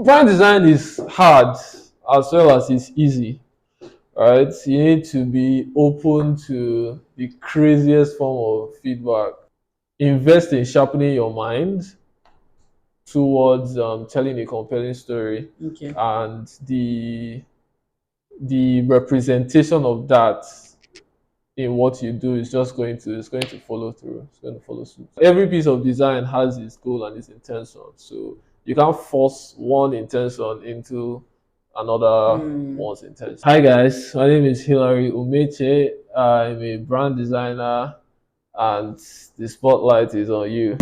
brand design is hard as well as it's easy, right? You need to be open to the craziest form of feedback. Invest in sharpening your mind towards telling a compelling story, Okay. and the representation of that in what you do is just going to follow through. It's going to follow suit. Every piece of design has its goal and its intention. So you can't force one intention into another one's intention. Hi guys, my name is Hilary Umeche. I'm a brand designer, and the spotlight is on you.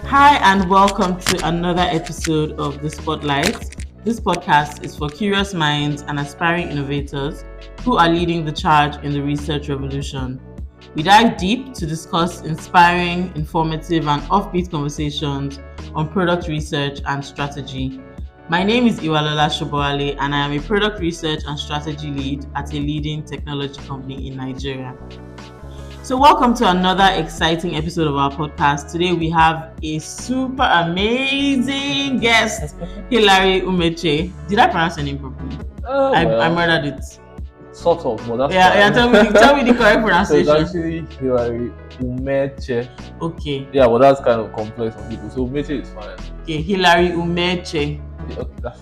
Hi, and welcome to another episode of The Spotlight. This podcast is for curious minds and aspiring innovators who are leading the charge in the research revolution. We dive deep to discuss inspiring, informative, and offbeat conversations on product research and strategy. My name is Iwalola Shoboale, and I am a product research and strategy lead at a leading technology company in Nigeria. So welcome to another exciting episode of our podcast. Today we have a super amazing guest, Hilary Umeche. Did I pronounce your name properly? I murdered it. Sort of, but that's Yeah, tell me the correct so pronunciation. it's actually Hilary Umeche. Okay. Yeah, but that's kind of complex for people. So Umeche is fine. Okay, Hilary Umeche. Okay, that's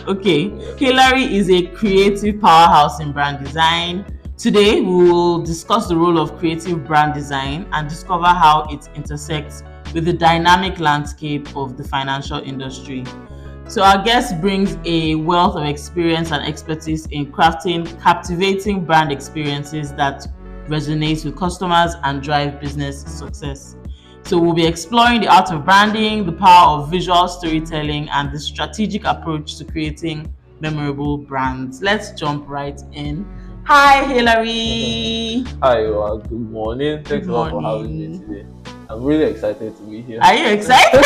Okay, Hilary is a creative powerhouse in brand design. Today, we will discuss the role of creative brand design and discover how it intersects with the dynamic landscape of the financial industry. So our guest brings a wealth of experience and expertise in crafting captivating brand experiences that resonate with customers and drive business success. So we'll be exploring the art of branding, the power of visual storytelling, and the strategic approach to creating memorable brands. Let's jump right in. Hi, Hilary. Hi, good morning. Thanks Good a lot for morning. having me today. I'm really excited to be here. Are you excited?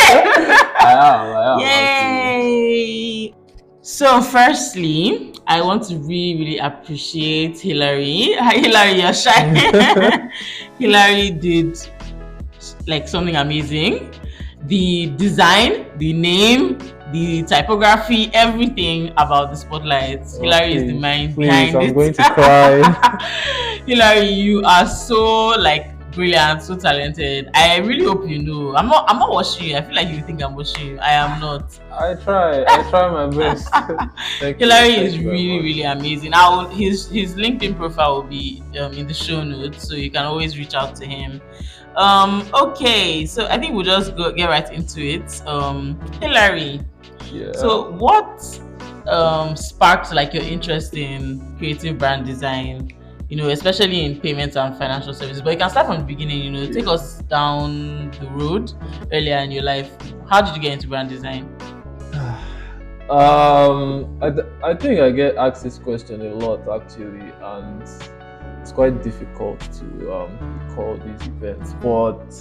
I am. Yay! So, firstly, I want to really appreciate Hilary. Hi, Hilary, you're shy. Hilary did like something amazing. The design, the name, the typography, everything about the spotlight. Hilary is the mind behind it. I'm going to cry. Hilary, you are so brilliant, so talented. I really hope you know. I'm not watching you. I feel like you think I'm watching you. I am not. I try my best. Hilary is really amazing. His LinkedIn profile will be in the show notes, so you can always reach out to him. Okay, so I think we'll just get right into it. Hilary. Yeah. So what sparked your interest in creative brand design? Especially in payments and financial services. But you can start from the beginning. Take us down the road earlier in your life. How did you get into brand design? I think I get asked this question a lot actually, and it's quite difficult to call these events. But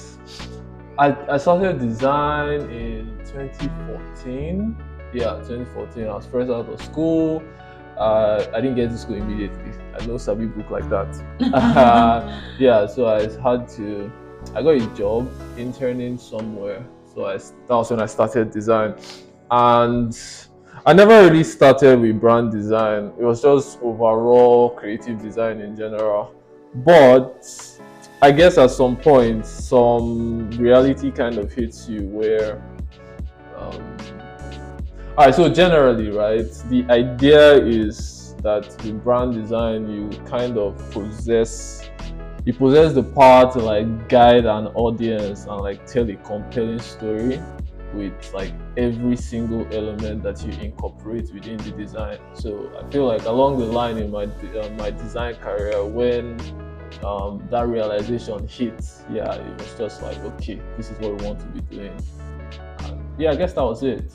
I started design in 2014. Yeah, 2014. I was fresh out of school. I didn't get to school immediately. I know Sabi book like that. So I got a job interning somewhere. So that was when I started design. And I never really started with brand design. It was just overall creative design in general. But I guess at some point, some reality kind of hits you where alright, so generally, right, the idea is that with brand design, you kind of possess the power to guide an audience and tell a compelling story with every single element that you incorporate within the design. So I feel along the line in my design career, when that realization hit, it was just okay, this is what we want to be doing. And I guess that was it.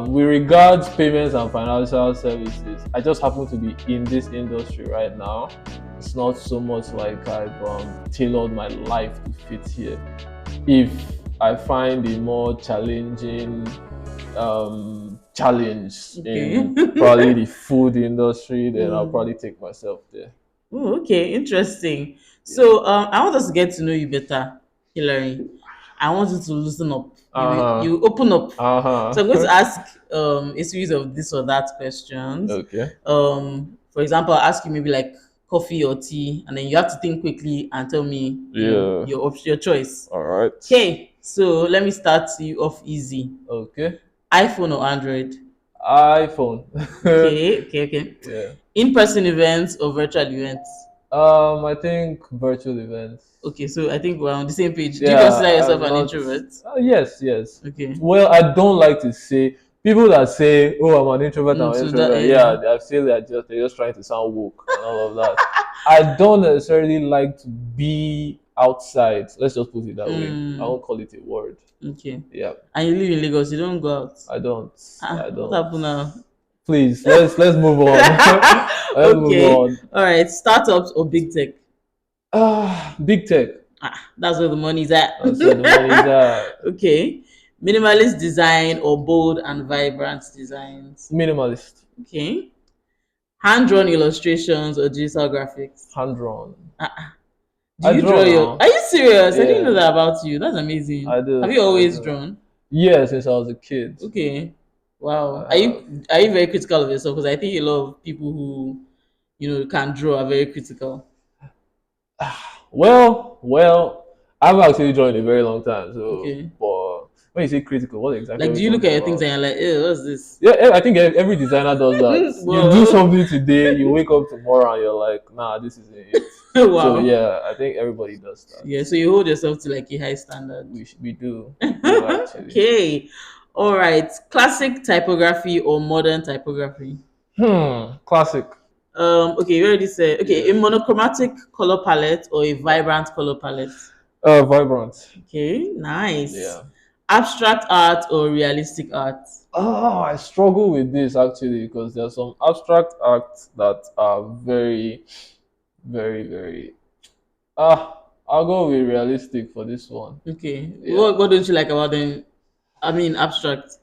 With regards payments and financial services, I just happen to be in this industry right now. It's not so much like I've tailored my life to fit here. If I find a more challenging challenge Okay. in probably the food industry, then I'll Mm. probably take myself there. Oh, okay, interesting. Yeah. So I want us to get to know you better, Hilary. I want you to loosen up. Uh-huh. You open up. So I'm going to Uh-huh. ask a series of this or that questions. Okay. For example, I'll ask you maybe like coffee or tea, and then you have to think quickly and tell me, Yeah. your choice. All right. Okay, so let me start you off easy. Okay. iPhone or Android? iPhone. Okay. Yeah. In-person events or virtual events? I think virtual events. Okay, so I think we're on the same page. Do you Yeah, consider yourself I'm an not. introvert? Yes, yes. Okay. Well, I don't like to say people that say, "Oh, I'm an introvert. I'm an So that introvert." Yeah, I feel they're just trying to sound woke and all of that. I don't necessarily like to be outside. Let's just put it that way. I mm, won't call it a word. okay. Yeah, And you live in Lagos, you don't go out. I don't. I What don't. happened now? Please, let's move on. Let's move Okay. on. All right. Startups or big tech? Big tech. That's where the money's at. That's where the money is at. Okay. Minimalist design or bold and vibrant designs? Minimalist. Okay. Hand-drawn illustrations or digital graphics? Hand drawn. Do I you draw draw your? now. Are you serious? I didn't know Yeah, that about you. That's amazing. I do. Have you I always do. drawn? Yeah, since I was a kid. Okay. Wow. I Are have. you very critical of yourself? Because I think a lot of people who can draw are very critical. Well, I've actually drawn a very long time. So, Okay. but when you say critical, what exactly Like, are we do you look talking at your things about? and you're like, "Ew, what's this?" Yeah, I think every designer does that. You do Whoa. something today, you wake up tomorrow, and you're like, nah, this isn't it. So Wow. yeah, I think everybody does that. Yeah. So you hold yourself to like a high standard. We do actually. Okay. All right. Classic typography or modern typography? Classic. Okay, you already said okay, Yeah. a monochromatic color palette or a vibrant color palette. Vibrant. Okay, nice. Yeah. Abstract art or realistic art? Oh, I struggle with this actually because there's some abstract acts that are very, very, very. I'll go with realistic for this one. Okay. Yeah. What don't you like about them? I mean abstract.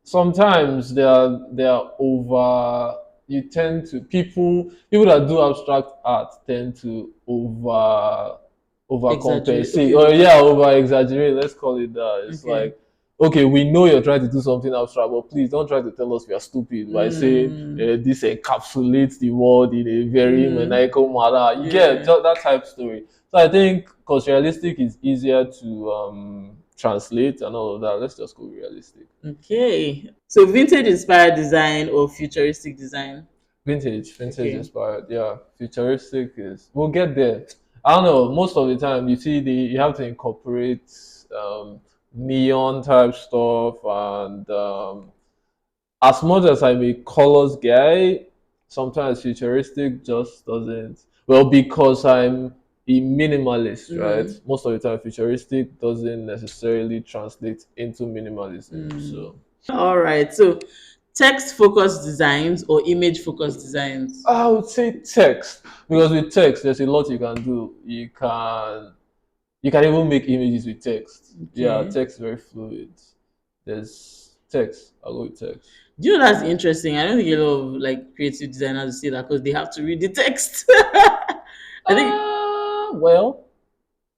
Sometimes they are over. You tend to people that do abstract art tend to Exaggerate. overcompensate Okay, or over. yeah, over exaggerate. Let's call it that. It's Okay. like, okay, we know you're trying to do something abstract, but please don't try to tell us we are stupid by saying Mm, this encapsulates the world in a very mm, maniacal manner. You get yeah. that type of story. So I think because realistic is easier to translate and all of that, let's just go realistic. Okay. So vintage inspired design or futuristic design? Vintage Okay. inspired. Yeah, futuristic is. We'll get there. I don't know. Most of the time, you see you have to incorporate neon type stuff, and as much as I'm a colors guy, sometimes futuristic just doesn't. Well, because I'm a minimalist, right? Mm, Most of the time, futuristic doesn't necessarily translate into minimalism. mm. So All right. So text focused designs or image focused designs? I would say text because with text, there's a lot you can do. You can even make images with text. Yeah, Okay. text is very fluid. There's text. I'll go with text. Do you know that's interesting? I don't think a lot of like creative designers say that because they have to read the text. I think Well,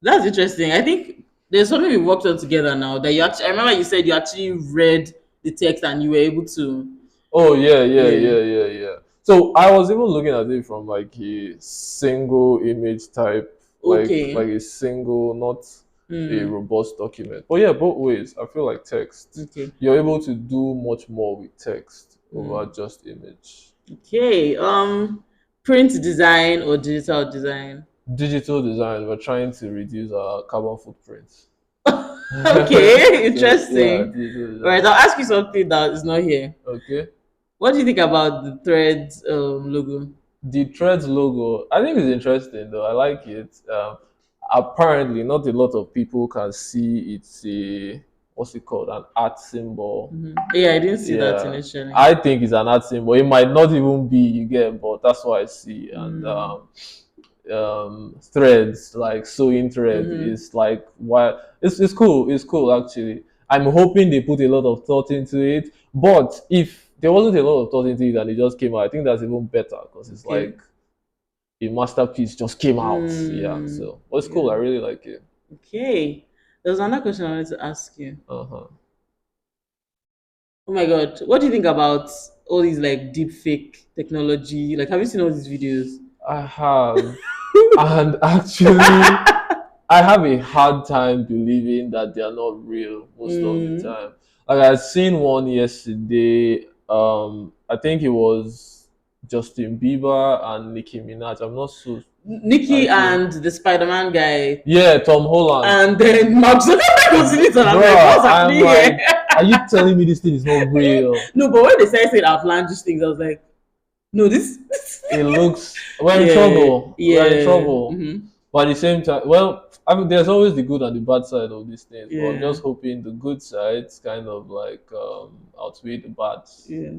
that's interesting. I think there's something we worked on together now that you actually. I remember you said you actually read the text and you were able to. oh yeah, yeah, Yeah. yeah, yeah, yeah. So I was even looking at it from like a single image type, like Okay. a single, not a Hmm. robust document. But yeah, both ways. I feel like text. Okay. You're able to do much more with text over Hmm. just image. Okay. Print design or digital design? Digital design, we're trying to reduce our carbon footprint. Okay. So yeah, Interesting. digital All right. design. I'll ask you something that is not here. Okay. What do you think about the Threads logo? The Threads logo, I think it's interesting though. I like it. Apparently, not a lot of people can see it's a what's it called, an art symbol. Yeah, I didn't see that Yeah, initially. I think it's an art symbol. It might not even be, you get, but that's what I see. And Mm. threads like sewing thread Mm-hmm. is like what it's cool. It's cool actually. I'm hoping they put a lot of thought into it. But if there wasn't a lot of thought into it and it just came out, I think that's even better because it's Okay. like a masterpiece just came out. Yeah, Mm, so it's cool. yeah. I really like it. Okay. There's another question I wanted to ask you. Uh huh. Oh my god, what do you think about all these like deep fake technology? Like, have you seen all these videos? I have, and actually, I have a hard time believing that they are not real most of the Mm. time. Like I seen one yesterday. I think it was Justin Bieber and Nicki Minaj. I'm not so. I Nikki think and the Spider-Man guy, yeah, Tom Holland. and then Mark Zuckerberg was in it, and I'm like, Bruh, what's I'm happening here? like, are you telling me this thing is not real? No, but when they started saying outlandish things, I was like, no, this It looks we're in yeah, trouble. We're in yeah, trouble. mm-hmm, But at the same time, well, I mean, there's always the good and the bad side of these things. But I'm yeah, just hoping the good sides kind of like outweigh the bad yeah.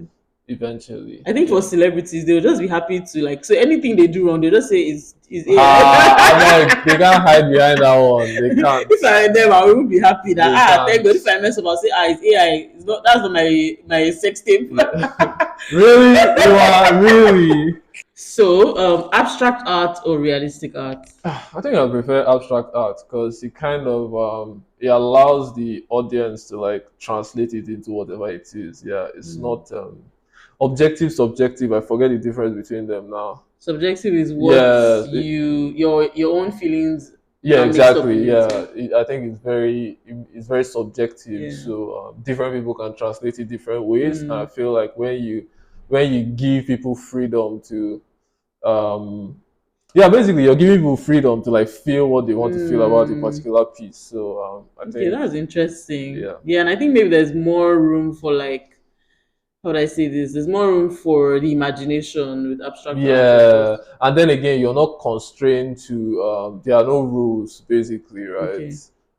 eventually. I think for Yeah. celebrities, they'll just be happy to like so anything they do wrong, they just say is Ah, I'm AI. like they can't hide behind that one. They can't. If I them, I will be happy that They thank can't. God. If I mess up, I'll say it's AI. It's not that's not my sex tape. Really, you are really. So abstract art or realistic art? I think I prefer abstract art because it kind of it allows the audience to like translate it into whatever it is. Yeah, it's Mm. not objective, subjective. I forget the difference between them now. Subjective is what Yeah, your own feelings yeah, are mixed up exactly. in it. Yeah, I think it's very subjective. Yeah. So different people can translate it different ways. And I Mm. feel like when you give people freedom to um yeah, basically you're giving people freedom to like feel what they want to feel about a Mm. particular piece. So I Okay, think that's interesting. yeah. Yeah, and I think maybe there's more room for like how would I say this? There's more room for the imagination with abstract art, of Yeah, course. and then again, you're not constrained to. There are no rules, basically, right? Okay.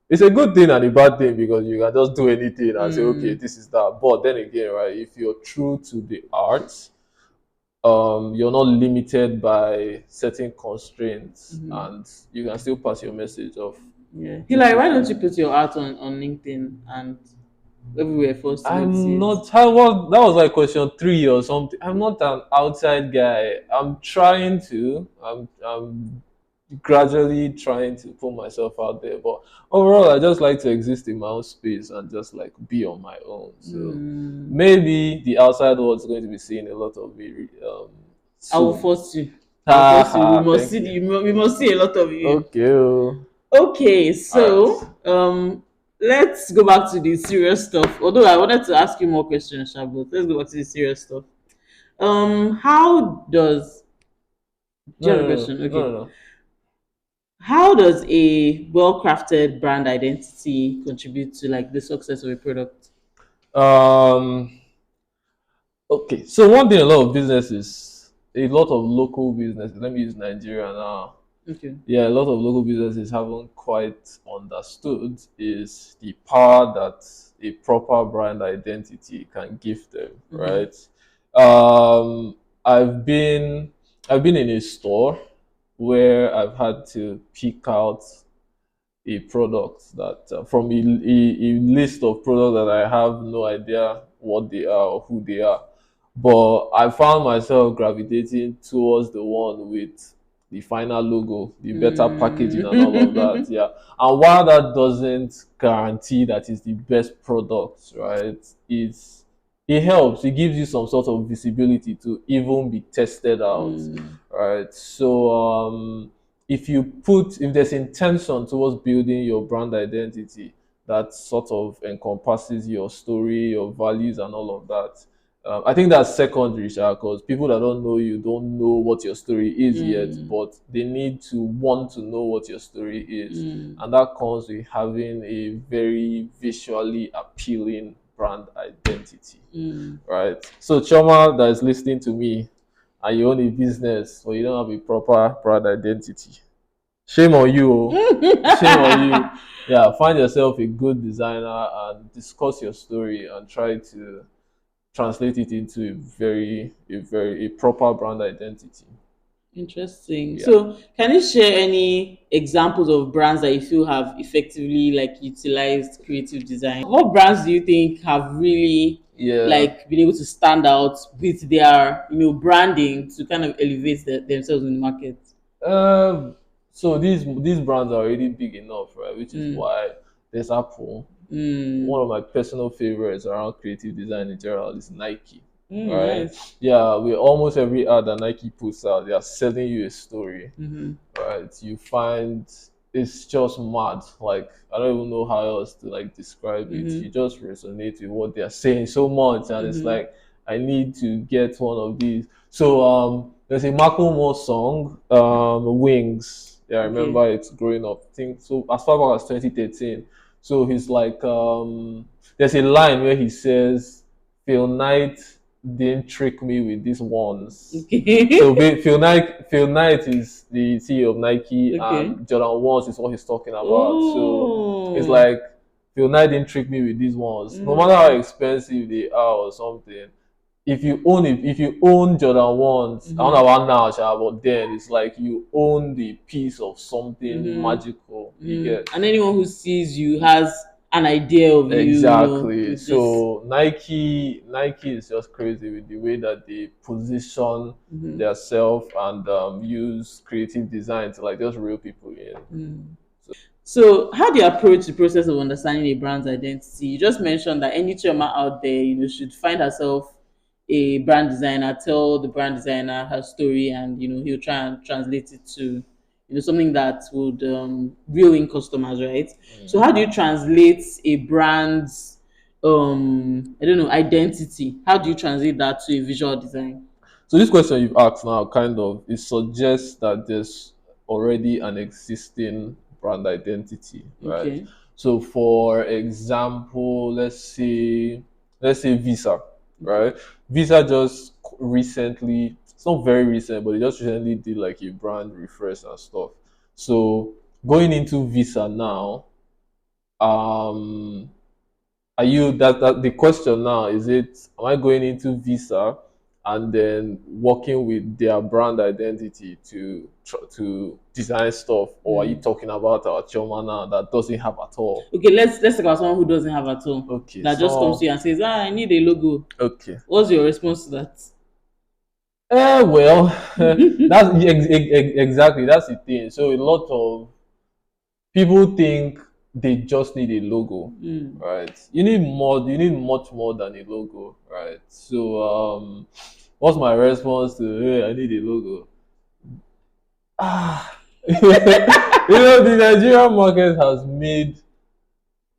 It's a good thing and a bad thing because you can just do anything and say, okay, Mm. this is that. But then again, right? If you're true to the art, you're not limited by certain constraints, Hmm. and you can still pass your message of Yeah. Hilary, why don't beautifully. you put your art on LinkedIn and everywhere for us to be able to see I'm it? not. How was that was like question three or something. I'm not an outside guy. I'm trying to. I'm gradually trying to put myself out there. But overall, I just like to exist in my own space and just like be on my own. So Mm. maybe the outside world is going to be seeing a lot of me I will soon. force you. I will Ha force you. We ha! must Thank see you. we must see a lot of you. Okay. Oh. Okay, All right. so let's go back to the serious stuff. Although I wanted to ask you more questions, Sha, but let's go back to the serious stuff. How does do No, you have a no, no, question? no, Okay. no, How does a well-crafted brand identity contribute to like the success of a product? no. Okay, so one thing a lot of local businesses, let me use Nigeria now. Okay. Yeah, a lot of local businesses haven't quite understood is the power that a proper brand identity can give them, Mm-hmm. right? Um, I've been I've been in a store where I've had to pick out a product that from a list of products that I have no idea what they are or who they are. But I found myself gravitating towards the one with the final logo, the better packaging, and all of that. Mm. Yeah. And while that doesn't guarantee that it's the best product, right? It helps. It gives you some sort of visibility to even be tested out, Mm. right? So if there's intention towards building your brand identity that sort of encompasses your story, your values, and all of that. I think that's secondary, because people that don't know you don't know what your story is yet, Mm. but they need to want to know what your story is. Mm. And that comes with having a very visually appealing brand identity, Mm. right? So, Choma that is listening to me, and you own a business, but you don't have a proper brand identity, shame on you. Oh. Shame on you. Yeah, find yourself a good designer and discuss your story and try to translate it into a proper brand identity. Interesting. Yeah. So, can you share any examples of brands that you feel have effectively like utilized creative design? What brands do you think have really Yeah. like been able to stand out with their branding to kind of elevate themselves in the market? Um, so these brands are already big enough, right? Which is Mm, why there's Apple. One mm, of my personal favorites around creative design in general is Nike. Right? nice. Yeah, with almost every ad that Nike puts out, they are selling you a story. Mm-hmm. Right? You find it's just mad. Like I don't even know how else to like describe it. You Mm-hmm. just resonate with what they're saying so much, and it's Mm-hmm. like I need to get one of these. So there's a Macklemore song, Wings. Yeah, I Okay. remember it growing up. I think so as far back as 2013. So he's like there's a line where he says, Phil Knight didn't trick me with these ones. So Okay. Phil Knight is the CEO of Nike, Okay. and Jordan ones is what he's talking about. So it's Oh. like Phil Knight didn't trick me with these ones. No matter how Mm. expensive they are or something, if you own Jordan ones, I don't Mm-hmm. know about now, but then it's like you own the piece of something Mm-hmm. magical. You Mm. get And anyone who sees you has an idea of you, exactly. with this. So Nike is just crazy with the way that they position Mm-hmm. their self and use creative design to like just reel people in. Mm. So, how do you approach the process of understanding a brand's identity? You just mentioned that any chairman out there, should find herself a brand designer, tell the brand designer her story, and he'll try and translate it to something that would reel in customers, right? So, how do you translate a brand's I don't know, identity? How do you translate that to a visual design? So this question you've asked now kind of it suggests that there's already an existing brand identity, right? Okay. So for example, let's say Visa, Okay. right? Visa just recently, it's not very recent, but they just recently did like a brand refresh and stuff. So going into Visa now, um are you that the question now is it am I going into Visa and then working with their brand identity to design stuff, or are you Mm. talking about our Choma now that doesn't have at all? Okay, let's talk about someone who doesn't have at all. Okay, That just comes to so you and says, I need a logo. okay. What's your response to that? Well, exactly that's the thing. So a lot of people think they just need a logo, Mm. right? You need more, you need much more than a logo, right? So what's my response to hey, I need a logo? Ah the Nigerian market has made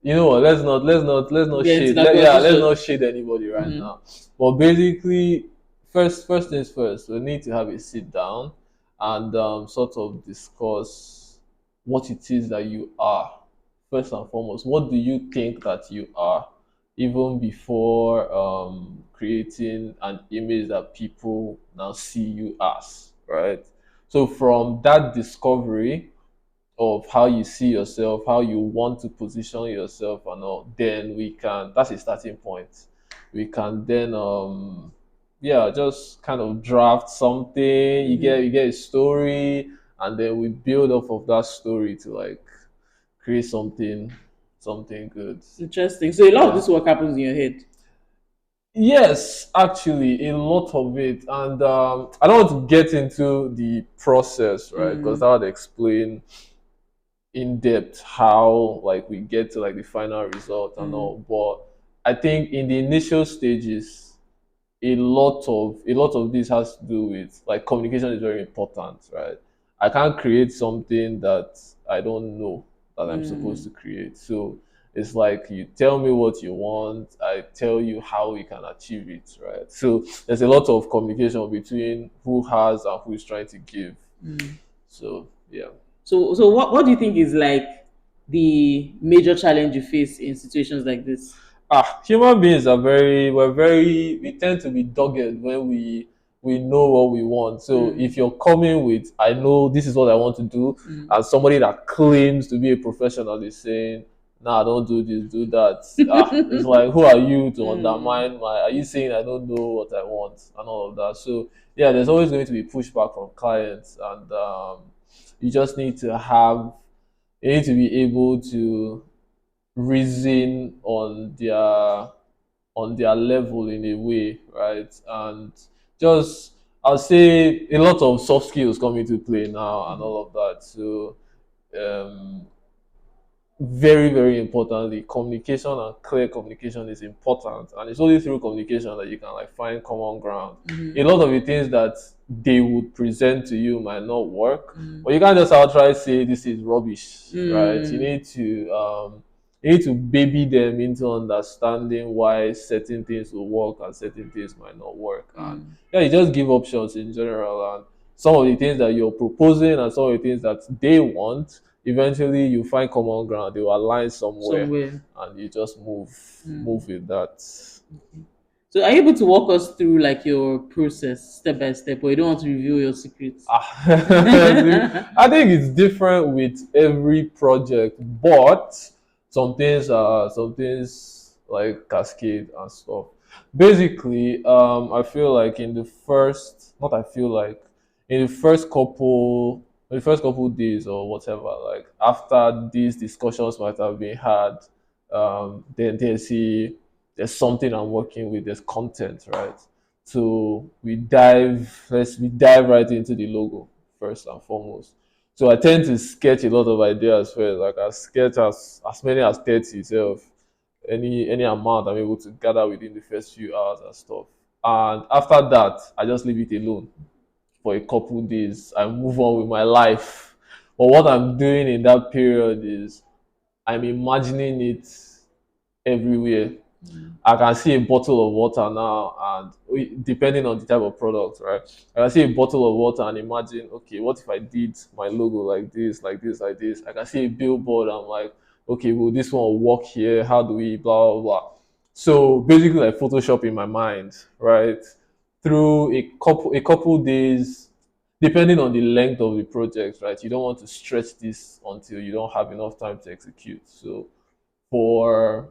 you know what, let's not Get into shade that yeah, let's conversation. not shade anybody right Mm-hmm. now. But basically, first things first, we need to have a sit down and sort of discuss what it is that you are. First and foremost, what do you think that you are, even before creating an image that people now see you as, right? So from that discovery of how you see yourself, how you want to position yourself and all, then we can that's a starting point. We can then yeah, just kind of draft something, Mm-hmm. you get a story, and then we build off of that story to like create something good. Interesting. So a lot of Yeah. this work happens in your head. Yes, actually, a lot of it, and I don't want to get into the process, right? Because Mm. that would explain in depth how like we get to like the final result and Mm. all. But I think in the initial stages, a lot of this has to do with like communication is very important, right? I can't create something that I don't know that I'm supposed Mm. to create. So it's like you tell me what you want, I tell you how we can achieve it, right? So there's a lot of communication between who has and who is trying to give. Mm. So yeah. So what do you think is like the major challenge you face in situations like this? Human beings are we tend to be dogged when we know what we want. So Mm. if you're coming with I know this is what I want to do, Mm. and somebody that claims to be a professional is saying nah, don't do this, do that. It's like, who are you to Mm. undermine my? Are you saying I don't know what I want and all of that? So yeah, there's always going to be pushback from clients, and you just need to have, you need to be able to reason on their level in a way, right? And just, I'll say a lot of soft skills come into play now and all of that. So um, very, very importantly, communication and clear communication is important, and it's only through communication that you can like find common ground. A lot of the things that they would present to you might not work, but you can't just outright say this is rubbish, right? Mm. You need to baby them into understanding why certain things will work and certain things might not work. And Mm. yeah, you just give options in general, and some of the things that you're proposing and some of the things that they want, eventually you find common ground, they will align somewhere, Somewhere. and you just Mm. move with that. So are you able to walk us through like your process step by step, or you don't want to reveal your secrets? I think it's different with every project, but some things like cascade and stuff. Basically, I feel like in the first, not I feel like in the first couple days or whatever, like after these discussions might have been had, then there's something I'm working with, there's content, right? So we dive right into the logo first and foremost. So I tend to sketch a lot of ideas first. Like I sketch as many as 30 itself, any amount I'm able to gather within the first few hours and stuff. And after that, I just leave it alone for a couple days. I move on with my life. But what I'm doing in that period is I'm imagining it everywhere. I can see a bottle of water now, and depending on the type of product, right? I can see a bottle of water and imagine, okay, what if I did my logo like this, like this, like this? I can see a billboard. I'm like, okay, will this one work here? How do we blah blah blah? So basically, like Photoshop in my mind, right? Through a couple days, depending on the length of the project, right? You don't want to stretch this until you don't have enough time to execute. So for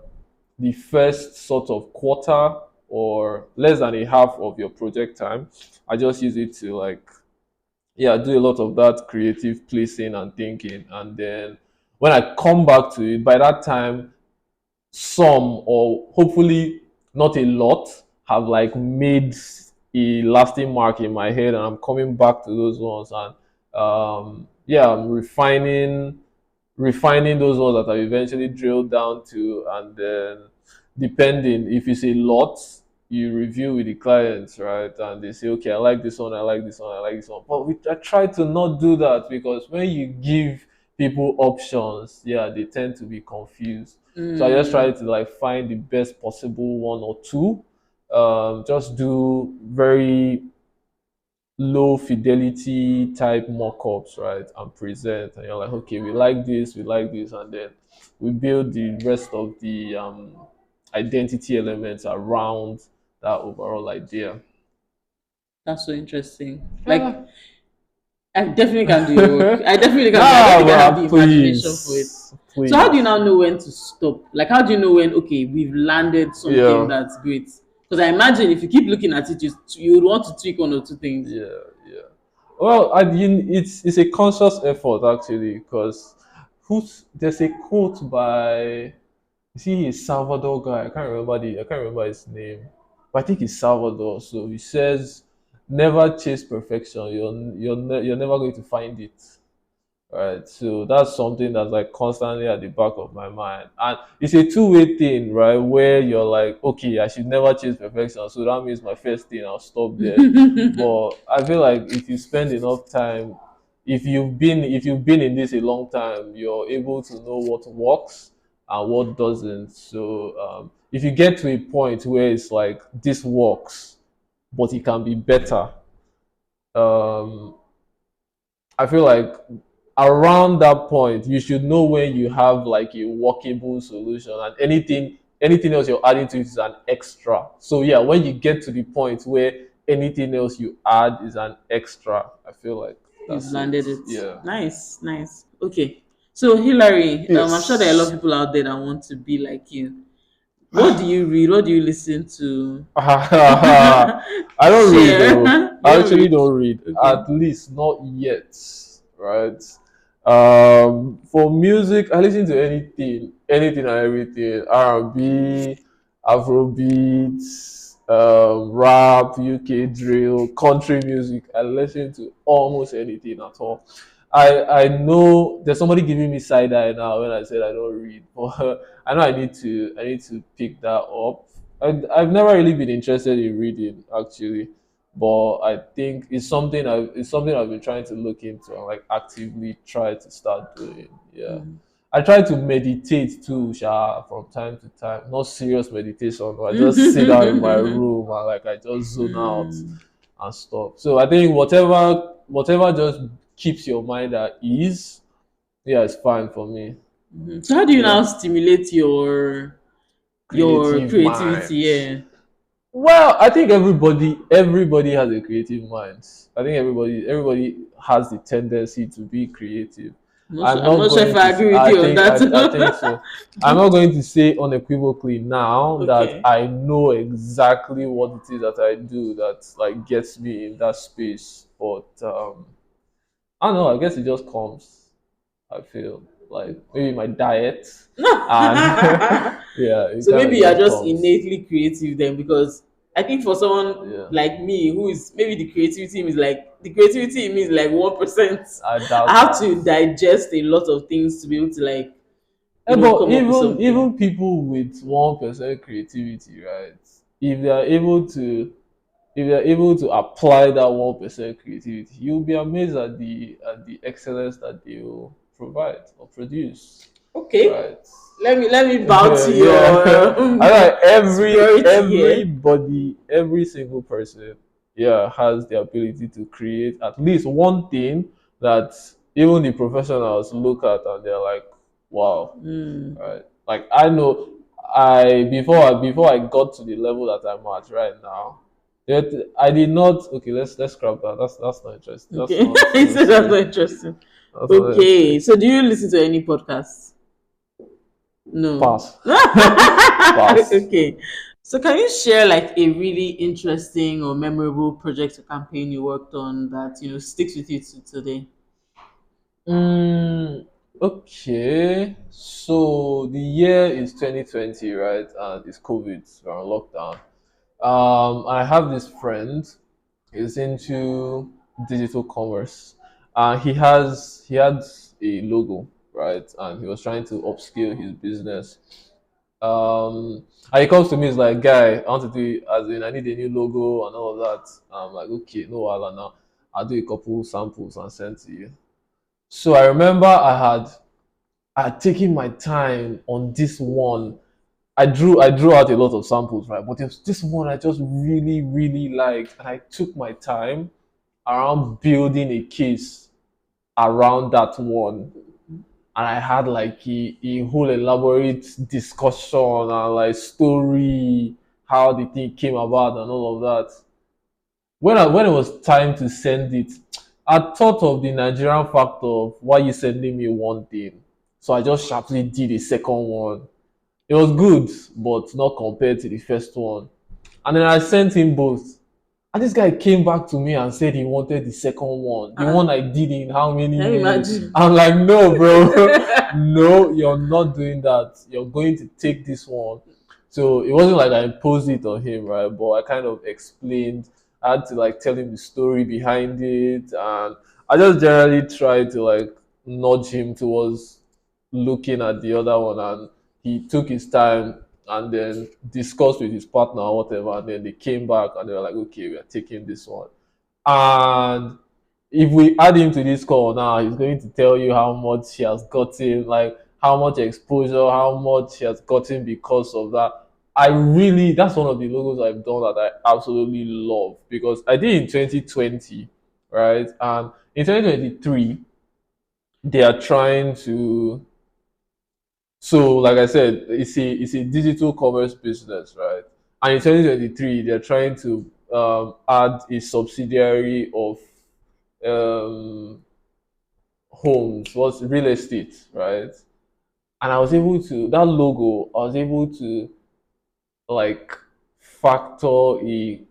the first sort of quarter or less than a half of your project time, I just use it to like, yeah, do a lot of that creative placing and thinking. And then when I come back to it, by that time, some or hopefully not a lot have like made a lasting mark in my head, and I'm coming back to those ones, and yeah, I'm refining those ones that I eventually drilled down to, and then depending if it's a lot, you review with the clients, right? And they say, okay, I like this one, I like this one, I like this one. But I try to not do that, because when you give people options, yeah, they tend to be confused. So I just try Mm. to like find the best possible one or two. Just do very low fidelity type mock-ups, right, and present, and you're like, okay, we like this, and then we build the rest of the identity elements around that overall idea. That's so interesting. Like Yeah. I definitely can do your work. I definitely can do. I don't Nah, think I have the well, imagination for it. So how do you please. now know when to stop? Like how do you know when okay we've landed something Yeah, that's great? Because I imagine if you keep looking at it, you would want to tweak one or two things. yeah, yeah. Well, it's a conscious effort actually, because who's there's a quote by, you see, he's Salvador guy. I can't remember his name, but I think it's Salvador. So he says, "Never chase perfection. You're never going to find it." Right. So that's something that's like constantly at the back of my mind, and it's a two-way thing, right? Where you're like, okay, I should never chase perfection. So that means my first thing, I'll stop there. But I feel like if you spend enough time, if you've been in this a long time, you're able to know what works and what doesn't. So if you get to a point where it's like this works, but it can be better, um, I feel like around that point you should know when you have like a workable solution, and anything else you're adding to it is an extra. So yeah, when you get to the point where anything else you add is an extra, I feel like You've that's it. landed it. Yeah. Nice, nice. Okay. So Hilary, I'm sure there are a lot of Yes. people out there that want to be like you. What do you read? What do you listen to? I don't read though. Share. You I don't actually read. don't read. Okay. At least not yet. Right. For music, I listen to anything and everything. R&B, Afrobeat, rap, UK drill, country music. I listen to almost anything at all. I know there's somebody giving me side eye now when I said I don't read, but I know I need to pick that up. I've never really been interested in reading actually, but I think it's something I've been trying to look into and like actively try to start doing. Yeah, Mm. I try to meditate too, from time to time. Not serious meditation, but I just sit down in my room and like I just zone out Mm. and stuff. So I think whatever just keeps your mind at ease, yeah, it's fine for me. Mhm. So how do you Yeah, now stimulate your creative creativity? minds. Yeah. Well, I think everybody has a creative mind. I think everybody has the tendency to be creative. I'm I'm not not sure if going I to. agree with I you on think I think that. so. I'm not going to say unequivocally now that Okay. I know exactly what it is that I do that like gets me in that space. But I don't know. I guess it just comes. I feel like maybe my diet and yeah, So maybe it you're just just comes. innately creative then, because I think for someone Yeah, like me who is maybe the creativity in me is like 1%. I I doubt have that. to digest a lot of things to be able to like, But come up with something. even people with 1% creativity, right? If they are able to if they're able to apply that 1% creativity, you'll be amazed at the excellence that they will provide or produce, Okay. right? Let me bow to Yeah, your I like superiority here. every single person, yeah, has the ability to create at least one thing that even the professionals look at and they're like, wow, Mm. right? Like I know, before I got to the level that I'm at right now, I did not. Okay, let's scrap that. That's not interesting. That's Okay. not He said that's necessary. not interesting. That's not Okay. necessary. So do you listen to any podcasts? No. Pass. Pass. Okay. So can you share like a really interesting or memorable project or campaign you worked on that sticks with you to today? Mm, okay. So the year is 2020, right? And it's COVID. We're on lockdown. I have this friend. He's into digital commerce. He had a logo, right? And he was trying to upscale his business. And he comes to me, he's like, guy, I want to do, as in, I need a new logo and all of that. I'm like, okay, no, while now. I'll do a couple samples and send to you. So I remember I had taken my time on this one. I drew out a lot of samples, right? But there's this one I just really, really liked, and I took my time around building a case around that one. And I had like a whole elaborate discussion and like story, how the thing came about and all of that. When it was time to send it, I thought of the Nigerian factor of why you sending me one thing. So I just sharply did a second one. It was good, but not compared to the first one. And then I sent him both. And this guy came back to me and said he wanted the second one, the Ah, one I did in how many can you minutes. imagine? I'm like, no, bro, no, you're not doing that. You're going to take this one. So it wasn't like I imposed it on him, right? But I kind of explained. I had to like tell him the story behind it, and I just generally tried to like nudge him towards looking at the other one, and he took his time and then discussed with his partner or whatever, and then they came back and they were like, okay, we are taking this one. And if we add him to this call now, he's going to tell you how much he has gotten, like how much exposure, how much he has gotten because of that. That's one of the logos I've done that I absolutely love because I did in 2020, right? And in 2023, they are trying to, so like I said, it's a digital commerce business, right? And in 2023, they're trying to add a subsidiary of um, homes, was real estate, right? And I was able to that logo. I was able to like factor a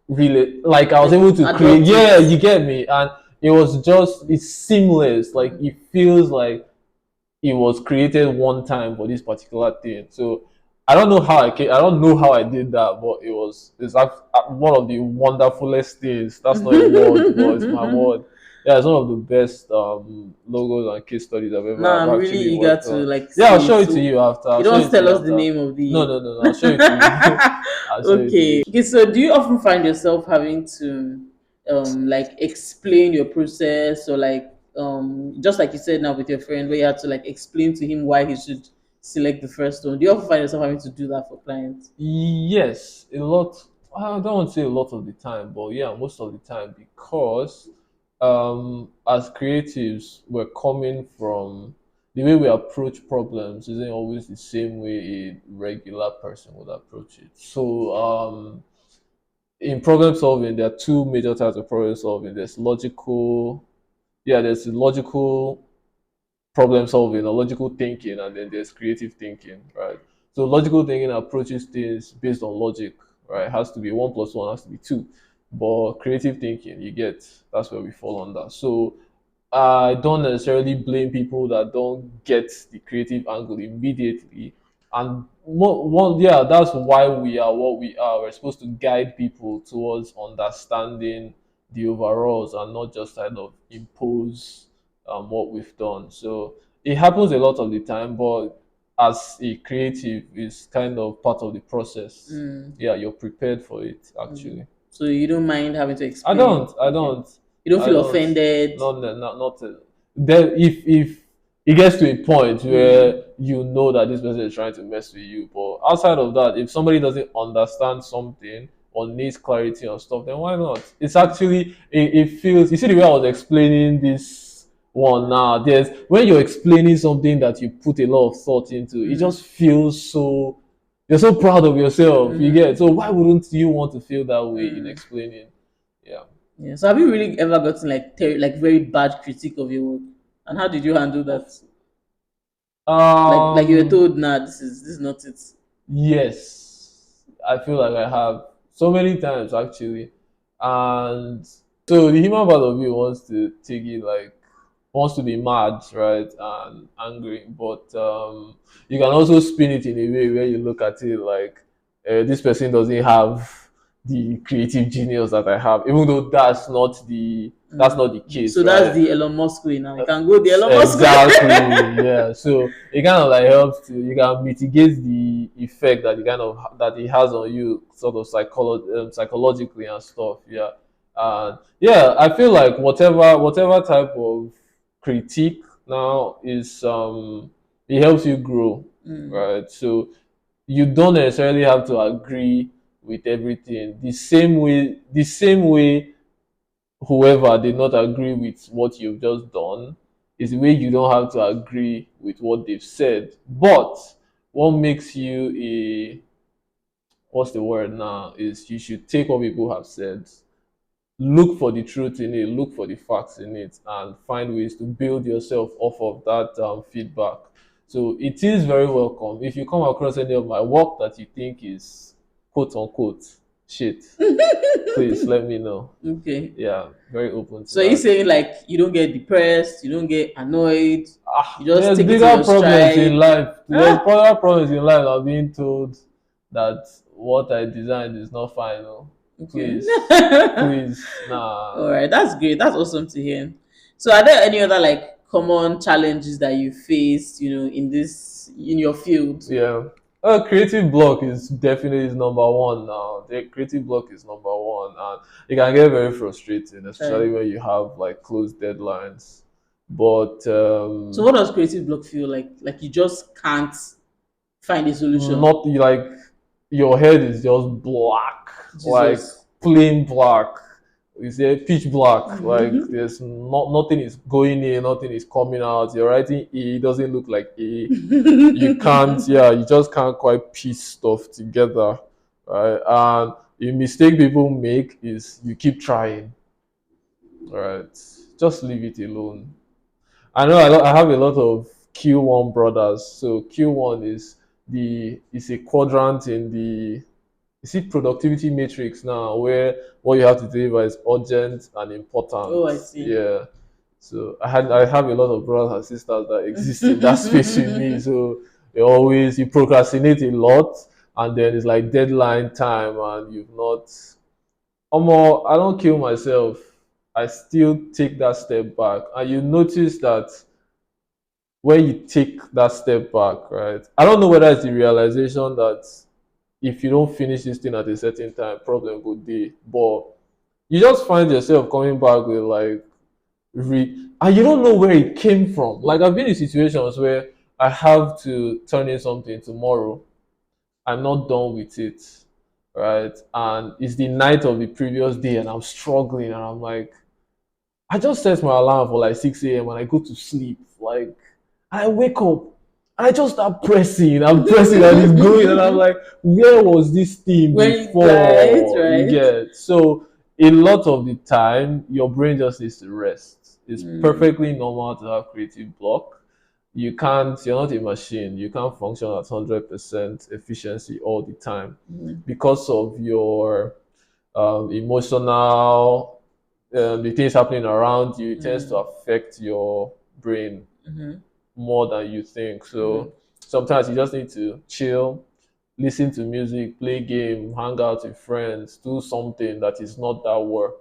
really like I was Like able to create. adopt it. Yeah, you get me. And it was just it's seamless. Like it feels like it was created one time for this particular thing. So I don't know how I don't know how I did that, but one of the wonderfulest things. That's not a word, but it's my word. Yeah, it's one of the best logos and case studies Now I've I'm really actually eager worked to on. like Yeah, I'll see show it. it to So you after. you I'll show don't it to tell you us the after. name of No, the. no, no, no. I'll show it to you. I'll show it to you. Okay. Okay. So do you often find yourself having to like explain your process, or like just like you said now with your friend where you had to like explain to him why he should select the first one? Do you often find yourself having to do that for clients? Yes, a lot. I don't want to say a lot of the time, but yeah, most of the time because as creatives, we're coming from the way we approach problems isn't always the same way a regular person would approach it. So in problem solving, there are two major types of problem solving. There's logical problem solving or logical thinking, and then there's creative thinking, right? So logical thinking approaches things based on logic, right? It has to be one plus one has to be two. But creative thinking, you get that's where we fall under. So I don't necessarily blame people that don't get the creative angle immediately. And yeah, that's why we are what we are. We're supposed to guide people towards understanding the overalls and not just kind of impose what we've done. So it happens a lot of the time, but as a creative, is kind of part of the process. Mm, Yeah, you're prepared for it mm. actually. So you don't mind having to I explain? don't. I Okay. don't. You don't I feel don't. offended? Not. Then if it gets to a point Mm, where you know that this person is trying to mess with you, but outside of that, if somebody doesn't understand something or needs clarity on stuff, then why not? It's actually it feels. You see the way I was explaining this one now. There's when you're explaining something that you put a lot of thought into, it mm, just feels so. You're so proud of yourself. You mm, get so why wouldn't you want to feel that way in mm. explaining? Yeah. Yeah. So have you really ever gotten like like very bad critique of your work? And how did you handle Of that? Like you were um told, nah, this is not it. yes. I feel like I have so many times actually. And so the human part of me wants to take it like wants to be mad, right? And angry. But you can also spin it in a way where you look at it like this person doesn't have the creative genius that I have, even though that's not the So case, that's right? the Elon Musk way now. You can go the Elon Musk way. Exactly. Yeah. So it kind of like helps to you can mitigate the effect that that it has on you, sort of psychologically and stuff. Yeah. And yeah, I feel like whatever type of critique now is it helps you grow, Mm, right? So you don't necessarily have to agree with everything the same way whoever did not agree with what you've just done is the way you don't have to agree with what they've said. But what makes you a what's the word now is you should take what people have said, look for the truth in it, look for the facts in it, and find ways to build yourself off of that feedback. So it is very welcome. If you come across any of my work that you think is quote unquote shit, please let me know. okay. Yeah, very open to So are you that. saying like you don't get depressed, you don't get annoyed, you just There's take it in bigger your problems in stride? life. There's Ah, bigger problems in life. I'm being told that what I designed is not final. okay. Please, please, All nah. right, that's great. That's awesome to hear. So are there any other like common challenges that you faced, in your field? Yeah. Creative block is definitely is number one now. The creative block is number one, and it can get very frustrating, especially Right. when you have like close deadlines. But So what does creative block feel like? Like you just can't find a solution. not like your head is just black, like Jesus. plain black. It's a pitch black. Like there's nothing is going in, nothing is coming out. You're writing A, it doesn't look like A. You can't, yeah, you just can't quite piece stuff together, right? And the mistake people make is you keep trying, right? Just leave it alone. I know I have a lot of Q1 brothers. So Q1 is a quadrant in the, you see, productivity matrix now, where what you have to deliver is urgent and important. Oh, I see. Yeah. So I have a lot of brothers and sisters that exist in that space with me. So you procrastinate a lot, and then it's like deadline time, and you've not. I don't kill myself. I still take that step back, and you notice that when you take that step back, right? I don't know whether it's the realization that if you don't finish this thing at a certain time, problem could be. But you just find yourself coming back with like and you don't know where it came from. Like I've been in situations where I have to turn in something tomorrow. I'm not done with it, right? And it's the night of the previous day, and I'm struggling, and I'm like, I just set my alarm for like 6 a.m. and I go to sleep. Like I wake up and I just start pressing. I'm pressing and it's going, and I'm like, where was this thing before? You Right. get so a lot of the time your brain just needs to rest. It's perfectly normal to have creative block. You're not a machine. You can't function at 100% efficiency all the time because of your emotional the things happening around you. It tends to affect your brain more than you think. So sometimes you just need to chill, listen to music, play game, hang out with friends, do something that is not that work.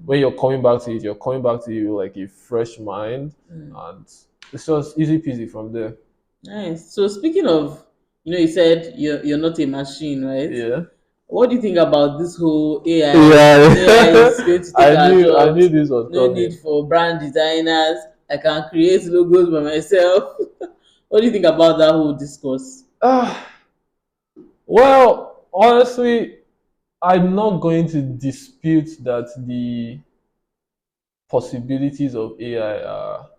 When you're coming back to it, you're coming back to it with like a fresh mind, and it's just easy peasy from there. Nice. So speaking of, you said you're not a machine, right? Yeah. What do you think about this whole AI? AI Yeah. is going to take our I knew jobs. this was No need coming. for brand designers. I can create logos by myself. What do you think about that whole discourse? Ah, well, honestly, I'm not going to dispute that the possibilities of AI are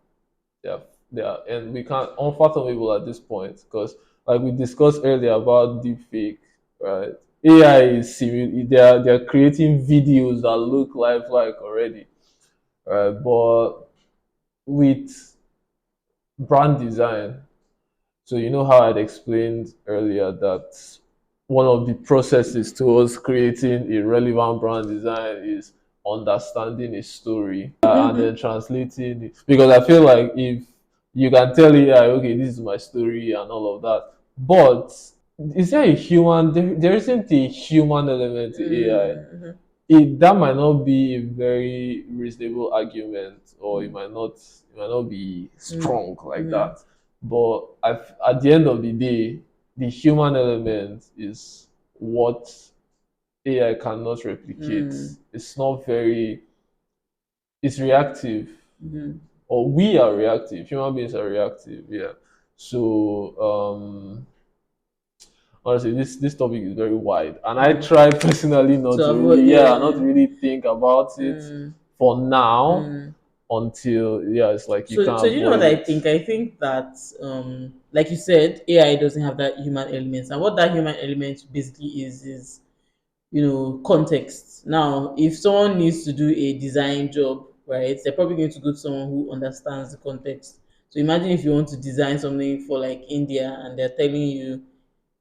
they are, and we can't unfathomable at this point because, like we discussed earlier about deepfake, right? AI is they are creating videos that look lifelike already, right? But with brand design, so you know how I'd explained earlier that one of the processes towards creating a relevant brand design is understanding a story and then translating it. Because I feel like if you can tell AI, okay, this is my story and all of that, but is there a human? There isn't a human element to AI. That might not be a very reasonable argument, or it might not be strong like that. But at the end of the day, the human element is what AI cannot replicate. It's not very. It's reactive, or we are reactive. Human beings are reactive. Yeah. So honestly, this topic is very wide, and I try personally not So to avoid, really, yeah. not really think about it for now until it's like you So can't you know what avoid I it. think? I think that like you said, AI doesn't have that human element, and what that human element basically is context. Now, if someone needs to do a design job, right, they're probably going to go to someone who understands the context. So imagine if you want to design something for like India, and they're telling you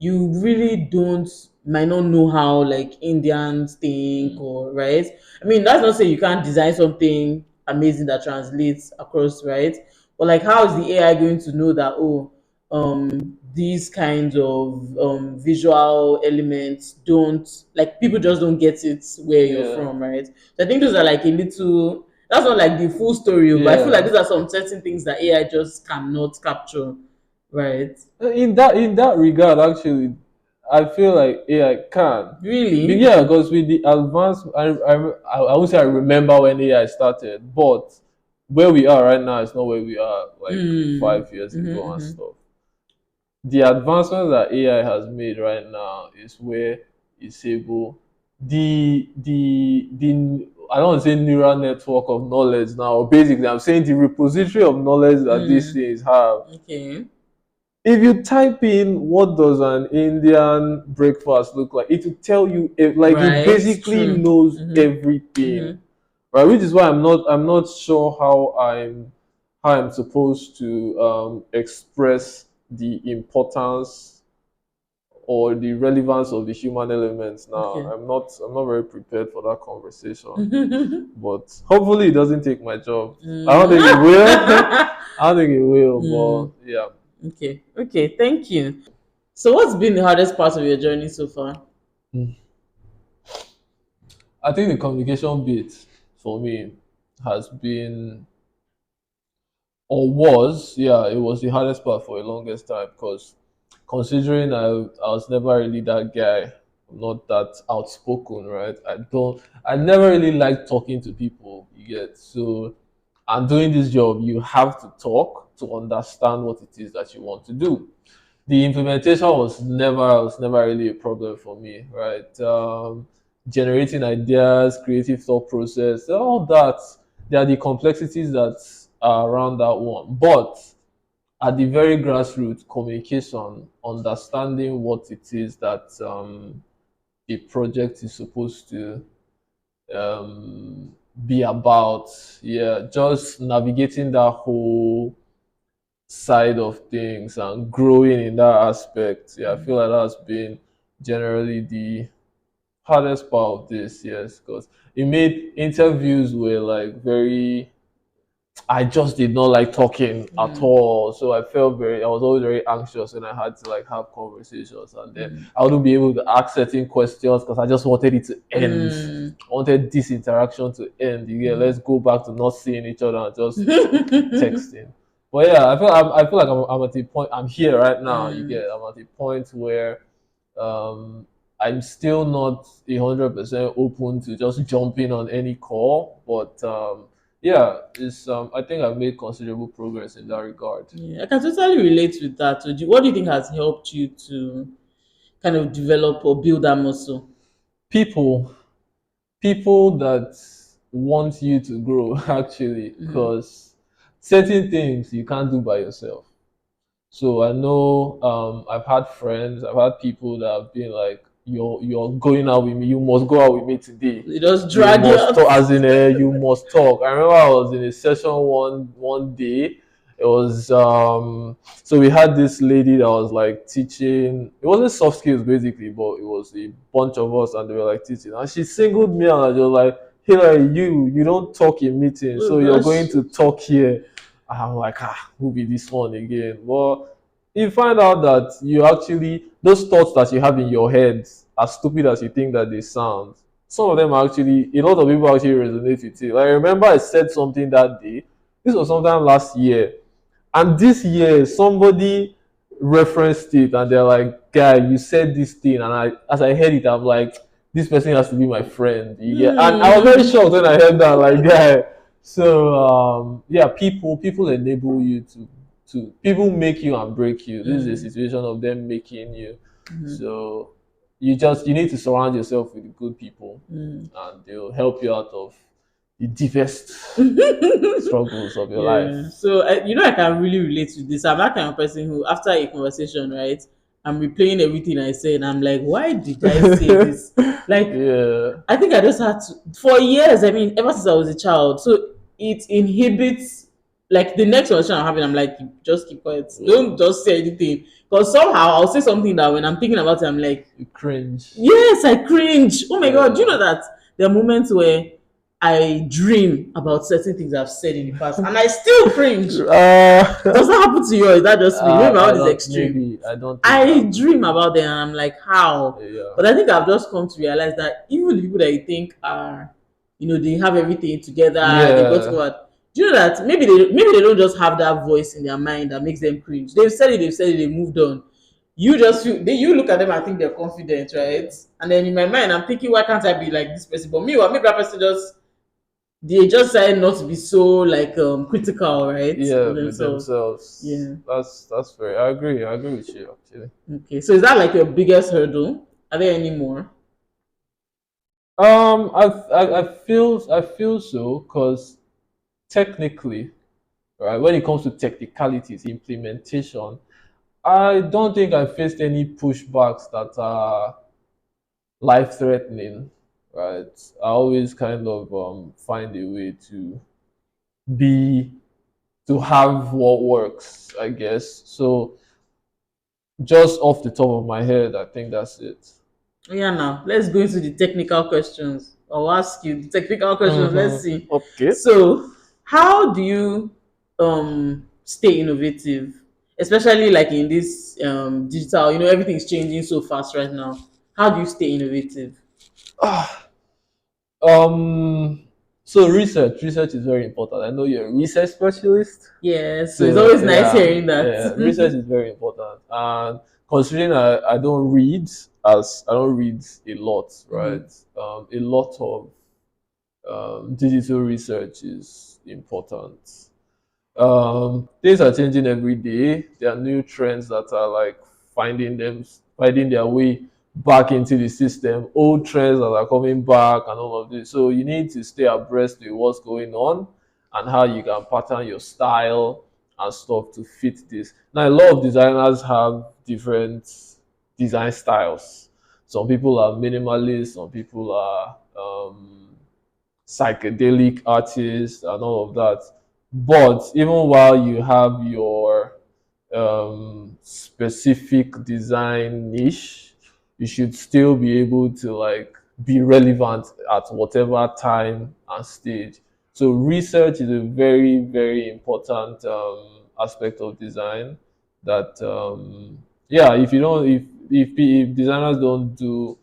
you really don't might not know how like Indians think, or right. I mean, that's not saying you can't design something amazing that translates across, right? But like, how is the AI going to know that, oh, these kinds of visual elements don't, like, people just don't get it where you're Yeah, from, right? So I think those are like a little, that's not like the full story, but I feel like yeah. these are some certain things that AI just cannot capture, right? In that regard, actually, I feel like AI can. Really? Yeah, because with the advance, I would say I remember when AI started, but where we are right now is not where we are like Mm. 5 years ago and Mm-hmm, stuff. The advancements that AI has made right now is where it's able the I don't want to say neural network of knowledge now. Basically, I'm saying the repository of knowledge that these mm-hmm. things have. Okay. If you type in what does an Indian breakfast look like, it will tell you like it Right. basically True. knows Mm-hmm, everything, mm-hmm. right? Which is why I'm not sure how I'm how I'm supposed to express the importance or the relevance of the human elements now. Okay. I'm not very prepared for that conversation. But hopefully it doesn't take my job. I don't think it Mm. will. I don't think it will, Mm. but yeah. Okay. Okay. Thank you. So, what's been the hardest part of your journey so far? I think the communication bit for me has been or was, yeah, it was the hardest part for the longest time because considering I was never really that guy, not that outspoken, right? I never really liked talking to people, you get. So, and doing this job, you have to talk to understand what it is that you want to do. The implementation was never really a problem for me, right? Generating ideas, creative thought process, all that. There are the complexities that are around that one, but at the very grassroots, communication, understanding what it is that the project is supposed to um, be about. Yeah, just navigating that whole side of things and growing in that aspect. Yeah, I feel like that's been generally the hardest part of this, yes, because it made interviews were like very I just did not like talking at Mm. all. So I was always very anxious when I had to like have conversations. And then Mm. I wouldn't be able to ask certain questions because I just wanted it to end. Mm. I wanted this interaction to end. Yeah, let's go back to not seeing each other and just texting. But yeah, I feel like I'm at the point, I'm here right now. Mm. I'm at the point where um, I'm still not 100% open to just jumping on any call, but yeah, it's I think I've made considerable progress in that regard. Yeah, I can totally relate with that. So what do you think has helped you to kind of develop or build that muscle? People, people that want you to grow actually, Mm-hmm. because certain things you can't do by yourself. So I know I've had friends, I've had people that have been like, "You're going out with me. You must go out with me today. They just You drag you must out. talk, as in you must talk." I remember I was in a session one day. It was so we had this lady that was like teaching. It wasn't soft skills basically, but it was a bunch of us, and they were like teaching. And she singled me out and she was like, "Hilary, you don't talk in meetings, Oh so you're going gosh. to talk here." I'm like, who be this one again? But you find out that you actually, those thoughts that you have in your head, as stupid as you think that they sound, some of them actually, a lot of people actually resonate with it. Like, I remember I said something that day. This was sometime last year. And this year, somebody referenced it and they're like, "Guy, you said this thing." And as I heard it, I'm like, this person has to be my friend. Yeah. And I was very Hmm. shocked when I heard that, like, guy. So yeah, people enable you to people make you and break you. This is a Mm. situation of them making you. Mhm. So you need to surround yourself with good people Mm. and they'll help you out of the deepest struggles of your Yeah. life. So I can really relate to this. I'm that kind of person who, after a conversation, right, I'm replaying everything I said, and I'm like, why did I say this? Like, Yeah, I think I just had to for years. I mean, ever since I was a child, so it inhibits. Like the next conversation I'm having, I'm like, just keep quiet. yeah. Don't just say anything, because somehow I'll say something that when I'm thinking about it, I'm like, You cringe. yes, I cringe. Oh my god, do you Yeah. know that there are moments where I dream about certain things I've said in the past and I still cringe. Does that happen to you, or is that just me? Maybe my I own is don't. extreme. Maybe I don't think that I happens to dream me. about them and I'm like, how? Yeah. But I think I've just come to realize that even the people that you think are, they have everything together, they've got to go Yeah. out. Do you know that maybe they don't just have that voice in their mind that makes them cringe. They've said it, they moved on. You look at them and think they're confident, right? And then in my mind, I'm thinking, why can't I be like this person? But meanwhile, maybe that person just they just decided not to be so like critical, right, Yeah. of With themselves. themselves. Yeah. That's very. I agree. I agree with you actually. Okay. So is that like your biggest hurdle? Are there any more? I feel so because technically, right, when it comes to technicalities, implementation, I don't think I faced any pushbacks that are life threatening. Right. I always kind of find a way be have what works, I guess. So just off the top of my head, I think that's it. Yeah, now let's go into the technical questions. I'll ask you the technical questions. Let's see. Okay. So, how do you stay innovative, especially like in this digital? You know, everything's changing so fast right now. How do you stay innovative? Ah, um. So research is very important. I know you're a research specialist. Yes, so it's So always nice hearing that. yeah, research is very important. And considering I don't read as I don't read a lot, Mhm. right? A lot of digital research is important. Things are changing every day. There are new trends that are like finding their way back into the system. Old trends that are coming back and all of this. So you need to stay abreast with what's going on and how you can pattern your style and stuff to fit this. Now a lot of designers have different design styles. Some people are minimalist. Some people are psychedelic artists and all of that. But even while you have your specific design niche, you should still be able to like be relevant at whatever time and stage. So research is a very, very important aspect of design. That yeah, if you don't, if designers don't do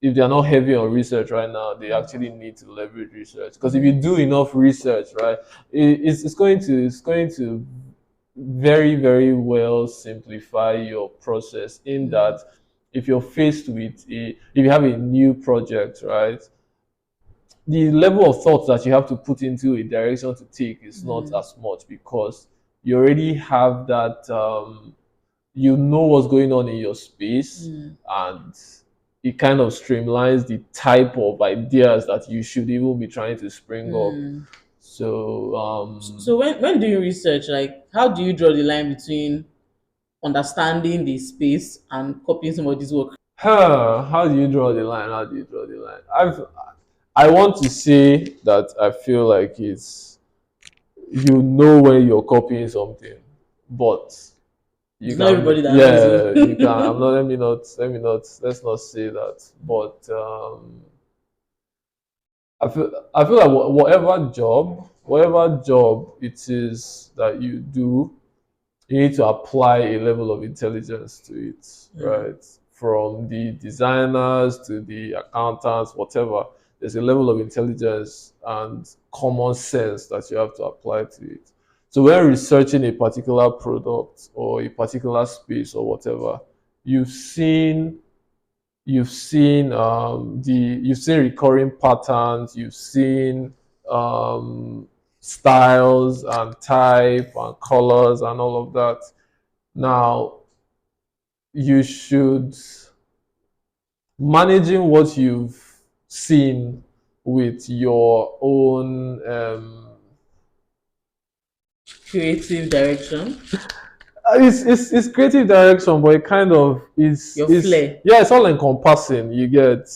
if they are not heavy on research right now, they actually need to leverage research. Because if you do enough research, right, it's going to very very well simplify your process. In that, if you're faced with if you have a new project, right, the level of thought that you have to put into a direction to take is not as much because you already have that. You know what's going on in your space and it kind of streamlines the type of ideas that you should even be trying to spring up. So So when doing research, like how do you draw the line between understanding the space and copying somebody's work? how do you draw the line? How do you draw the line? I want to say that I feel like it's you know when you're copying something, but you It's not everybody can that knows yeah you can you. I'm not let's not say that, but I feel like whatever job it is that you do, you need to apply a level of intelligence to it, right? From the designers to the accountants, whatever. There's a level of intelligence and common sense that you have to apply to it. So when researching a particular product or a particular space or whatever, you've seen you've seen recurring patterns, you've seen um, styles and type and colors and all of that. Now you should managing what you've seen with your own Creative direction, it's creative direction, but it kind of your is flair. yeah, it's all encompassing. You get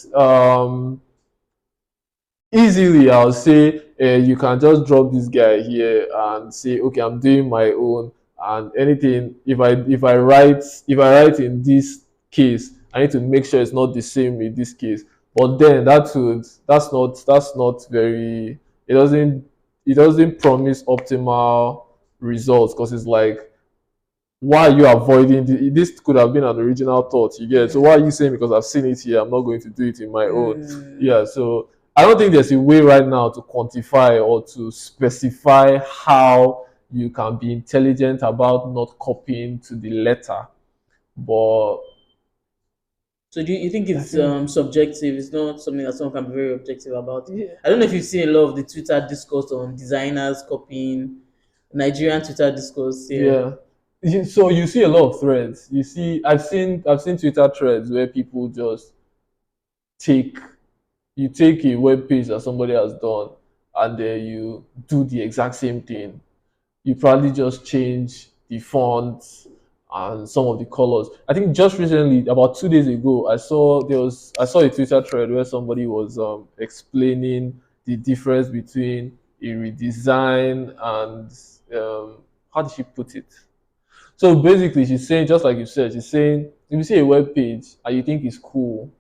easily I'll say you can just drop this guy here and say okay, I'm doing my own, and anything if I write in this case, I need to make sure it's not the same in this case. But then that's not very it doesn't promise optimal results because it's like why are you avoiding this could have been an original thought you get, so why are you saying because I've seen it here I'm not going to do it in my own. Yeah, so I don't think there's a way right now to quantify or to specify how you can be intelligent about not copying to the letter, but So do you think I it's think subjective? It's not something that someone can be very objective about. yeah, I don't know if you've seen a lot of the Twitter discourse on designers copying Nigerian Twitter discourse here. yeah. So you see a lot of threads, you see I've seen Twitter threads where people just take you take a web page that somebody has done and then you do the exact same thing. You probably just change the font and some of the colors. I think just recently, about 2 days ago, I saw a Twitter thread where somebody was explaining the difference between a redesign and how did she put it? So basically, she's saying, just like you said, she's saying, if you see a web page and you think it's cool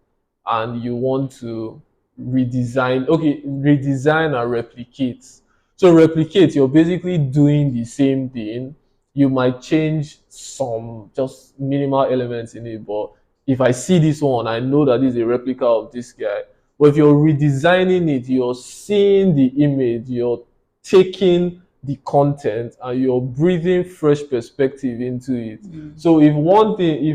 and you want to redesign, okay, redesign and replicate. So replicate, you're basically doing the same thing. You might change some just minimal elements in it, but if I see this one, I know that this is a replica of this guy. But if you're redesigning it, you're seeing the image, you're taking the content and you're breathing fresh perspective into it. So if one thing,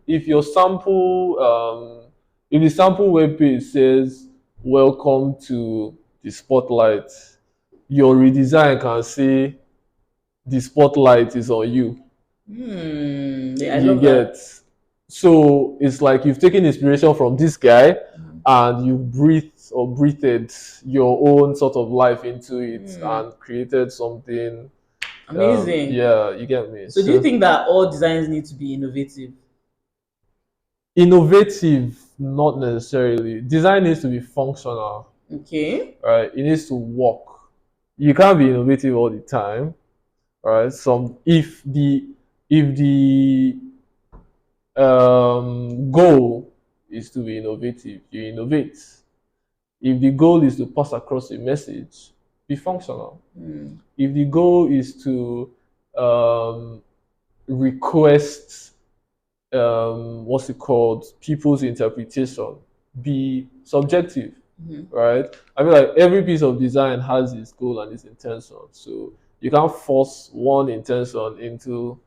if your sample, if the sample web page says welcome to the spotlight, your redesign can say the spotlight is on you. Yeah, I You love that. get, so it's like you've taken inspiration from this guy and you breathed or breathed your own sort of life into it and created something. Amazing. Yeah, you get me. So do you think that all designs need to be innovative? Innovative, not necessarily. Design needs to be functional, Okay. right? It needs to work. You can't be innovative all the time, right? Some if the goal is to be innovative, you innovate. If the goal is to pass across a message, be functional. If the goal is to request what's it called, people's interpretation, be subjective, right? I feel like every piece of design has its goal and its intention, so you can't force one intention into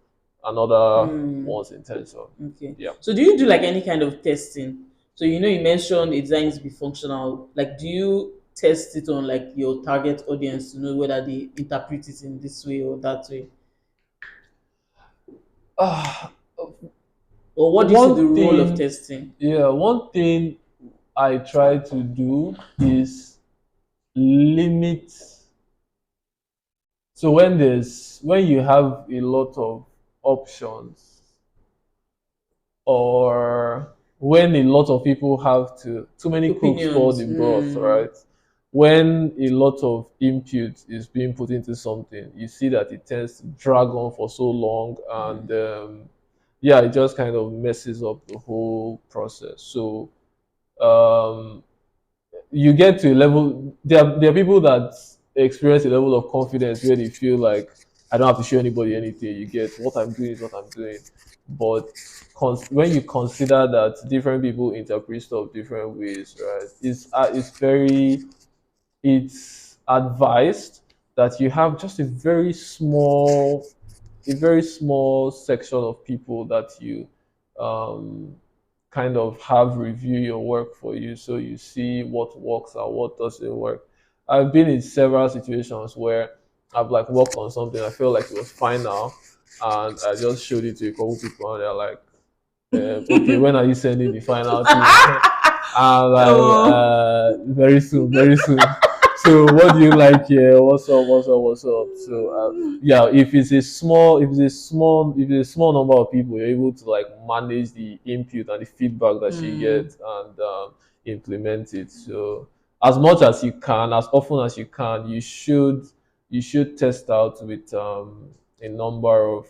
another one's intention. Okay. Yeah. So do you do like any kind of testing? So you know you mentioned it needs to be functional. Like do you test it on like your target audience to know whether they interpret it in this way or that way? Ah, Or what do you see the one role of thing, testing? yeah, one thing I try to do is limit. So when you have a lot of options, or when a lot of people have to too many cooks spoil Opinions. the broth, right? When a lot of input is being put into something, you see that it tends to drag on for so long, and yeah, it just kind of messes up the whole process. So um, you get to a level. There are people that experience a level of confidence where they feel like I don't have to show anybody anything. You get, what I'm doing is what I'm doing. But when you consider that different people interpret stuff different ways, right? It's advised that you have just a very small section of people that you um, kind of have review your work for you, so you see what works and what doesn't work. I've been in several situations where I've like worked on something, I feel like it was fine now, and I just showed it to a couple people and they're like, okay, when are you sending the final thing? I'm like, Oh. very soon, very soon. So what do you like here? What's up? What's up? What's up? So yeah, if it's a small number of people, you're able to like manage the input and the feedback that you get and implement it. So as much as you can, as often as you can, you should test out with a number of,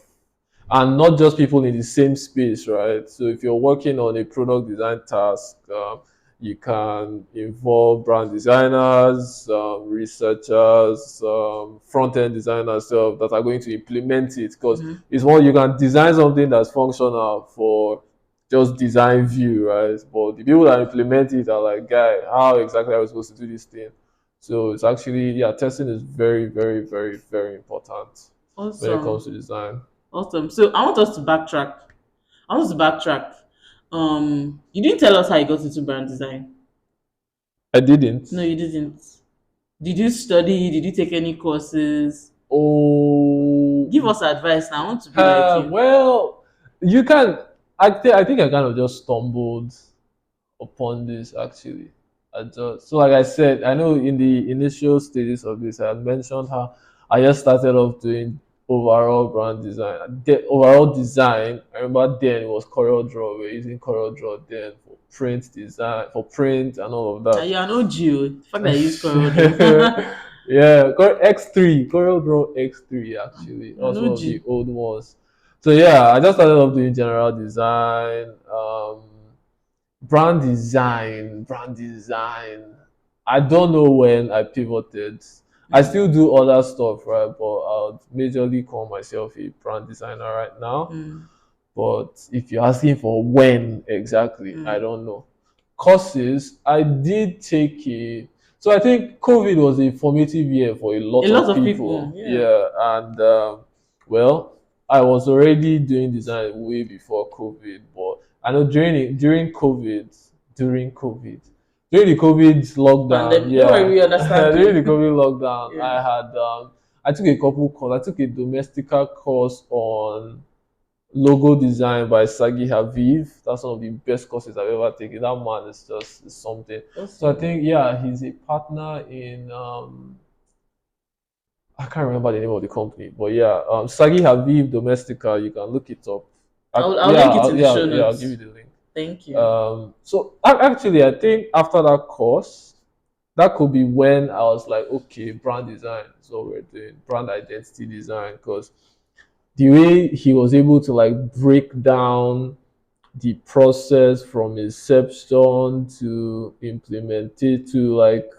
and not just people in the same space, right? So if you're working on a product design task, you can involve brand designers, researchers, front end designers that are going to implement it. Because it's one, you can design something that's functional for just design view, right? But the people that implement it are like, guy, how exactly are we supposed to do this thing? So it's actually, yeah, testing is very, very, very, very important when it comes Awesome. to design. Awesome. So I want us to backtrack. I want us to backtrack. You didn't tell us how you got into brand design. I didn't. No, you didn't. Did you study? Did you take any courses? Oh, Give us advice now. I want to be like you. well, you can. I think I kind of just stumbled upon this actually. So like I said, I know in the initial stages of this, I had mentioned how I just started off doing overall brand design. The overall design, I remember then it was Corel Draw. We were using Corel Draw then for print design, for print and all of Are that. you an OG? The fact that I use Corel Draw. Yeah, X3, Corel Draw X3 actually. That was one of the Nuji. old ones. So yeah, I just started off doing general design, brand design. I don't know when I pivoted. I Mm, still do other stuff, right? But I'll majorly call myself a brand designer right now. mm, But if you're asking for when exactly, I mm. don't know. Courses, I did take a. So I think COVID was a formative year for a A lot lot of of people, people. yeah. Yeah, and well, I was already doing design way before COVID, but I know during COVID, during the COVID lockdown, Pandemic. Don't worry, yeah, we understand during the you. COVID lockdown, Yeah. I took a couple courses. I took a domestica course on logo design by Sagi Haviv. That's one of the best courses I've ever taken. That man is just is something. So I Awesome. think yeah, he's a partner in I can't remember the name of the company, but yeah, Sagi Haviv Domestica. You can look it up. I'll link it in the Yeah, show yeah. I'll give you notes. the link. Thank you. Actually, I think after that course, that could be when I was like, okay, brand design is what we're doing, brand identity design, because the way he was able to like break down the process from inception to implement it to like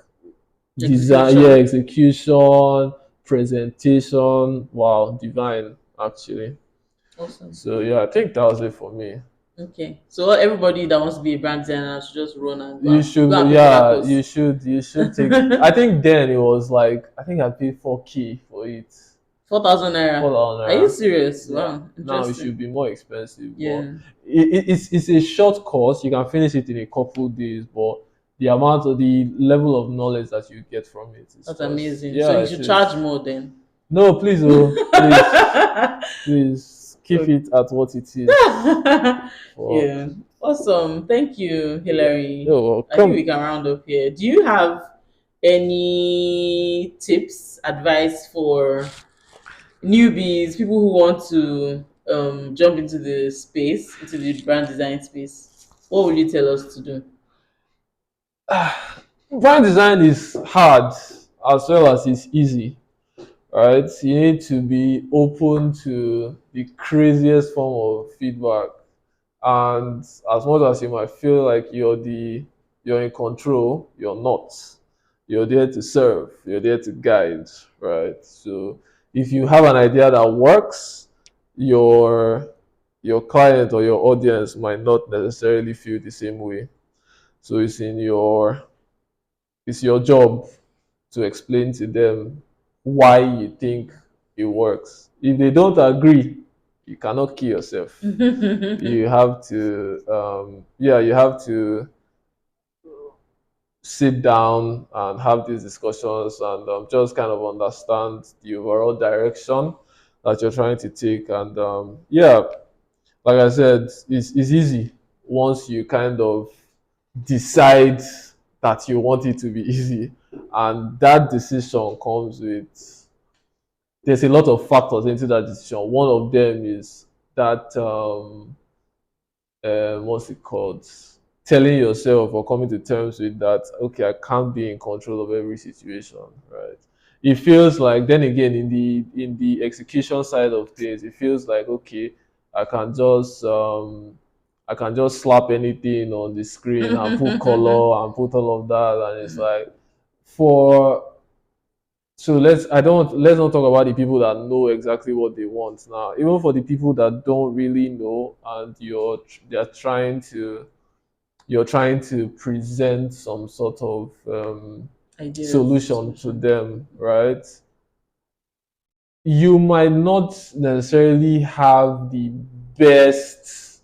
design, yeah, Execution. execution, presentation. Wow, divine actually. Awesome. So yeah, I think that was it for me. Okay. So everybody that wants to be a brand designer should just run and You go should, and pay for that yeah, course. you should take. I think then it was like I think I paid 4K for it. 4,000 For naira. Are you honor. serious? Yeah. Wow, Now it interesting. should be more expensive, but Yeah, it's a short course. You can finish it in a couple days, but the amount of the level of knowledge that you get from it is that's just amazing. So yeah, you it should charge is. more then. No, please, oh, please keep it at what it is. For Yeah, awesome. Thank you, yeah, Hilary. you're I think welcome. we can round up here. Do you have any tips, advice for newbies, people who want to jump into the space, into the brand design space? What would you tell us to do? Brand design is hard as well as it's easy, right? You need to be open to the craziest form of feedback. And as much as you might feel like you're in control, you're not. You're there to serve, you're there to guide, right? So if you have an idea that works, your your client or your audience might not necessarily feel the same way. So it's your job to explain to them why you think it works. If they don't agree, you cannot kill yourself. You have to yeah, you have to sit down and have these discussions and just kind of understand the overall direction that you're trying to take. And yeah, like I said, it's easy once you kind of decide that you want it to be easy, and that decision comes with there's a lot of factors into that decision. One of them is that what's it called, telling yourself or coming to terms with that, okay, I can't be in control of every situation, right? It feels like, then again, in the execution side of things, it feels like, okay, i can just um I can just slap anything on the screen and put color and put all of that, and it's like for so let's not talk about the people that know exactly what they want now. Even for the people that don't really know, and they're trying to you're trying to present some sort of Ideas, solution to solution. them, right? You might not necessarily have the best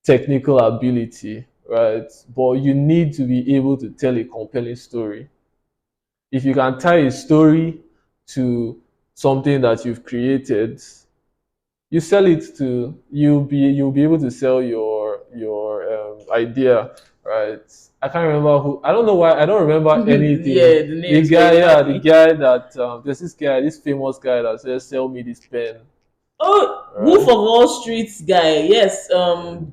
technical ability, right? But you need to be able to tell a compelling story. If you can tie a story to something that you've created, you sell it to you'll be able to sell your idea, right? I can't remember who. I don't know why. I don't remember anything. Yeah, the The names, but guy, yeah, the exactly. guy that there's this guy, this famous guy that says, "Sell me this pen," Oh, Wolf of right? Wall Street's guy. Yes,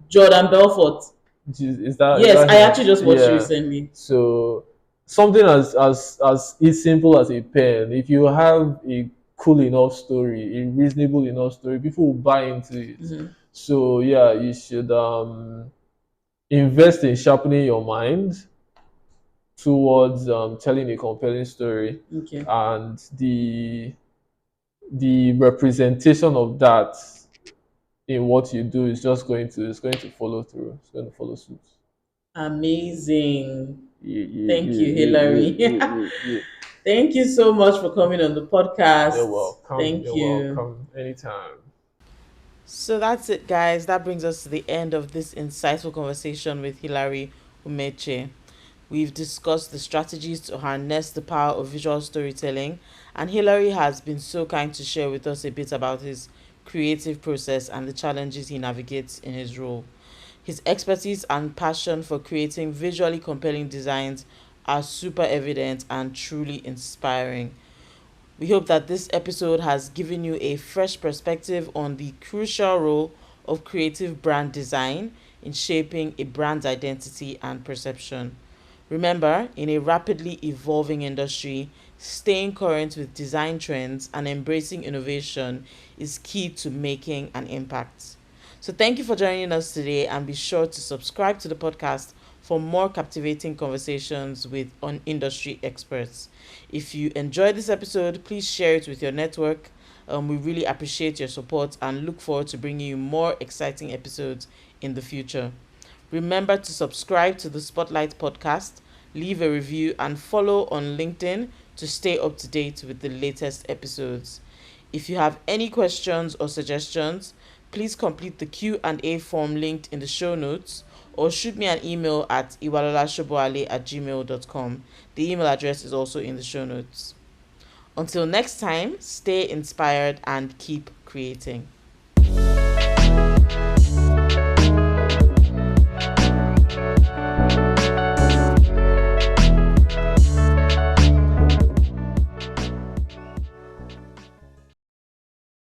Jordan Belfort. Is Yes, that I him? actually just watched it Yeah. recently. So something as simple as a pen. If you have a cool enough story, a reasonable enough story, people will buy into it. Mhm. So yeah, you should invest in sharpening your mind towards telling a compelling story, Okay. and the representation of that in what you do is just going to follow through. It's going to follow suit. Amazing. Yeah, yeah, Thank yeah, you, yeah, yeah, Hilary. yeah, yeah, yeah. Thank you so much for coming on the You're podcast. welcome. Thank You're you. welcome. Anytime. So that's it, guys. That brings us to the end of this insightful conversation with Hilary Umeche. We've discussed the strategies to harness the power of visual storytelling, and Hilary has been so kind to share with us a bit about his creative process and the challenges he navigates in his role. His expertise and passion for creating visually compelling designs are super evident and truly inspiring. We hope that this episode has given you a fresh perspective on the crucial role of creative brand design in shaping a brand's identity and perception. Remember, in a rapidly evolving industry, staying current with design trends and embracing innovation is key to making an impact. So, thank you for joining us today, and be sure to subscribe to the podcast for more captivating conversations with on industry experts. If you enjoyed this episode, please share it with your network. We really appreciate your support and look forward to bringing you more exciting episodes in the future. Remember to subscribe to the Spotlight podcast, leave a review, and follow on LinkedIn to stay up to date with the latest episodes. If you have any questions or suggestions, please complete the Q&A form linked in the show notes or shoot me an email at iwalolashoboale@gmail.com. The email address is also in the show notes. Until next time, stay inspired and keep creating.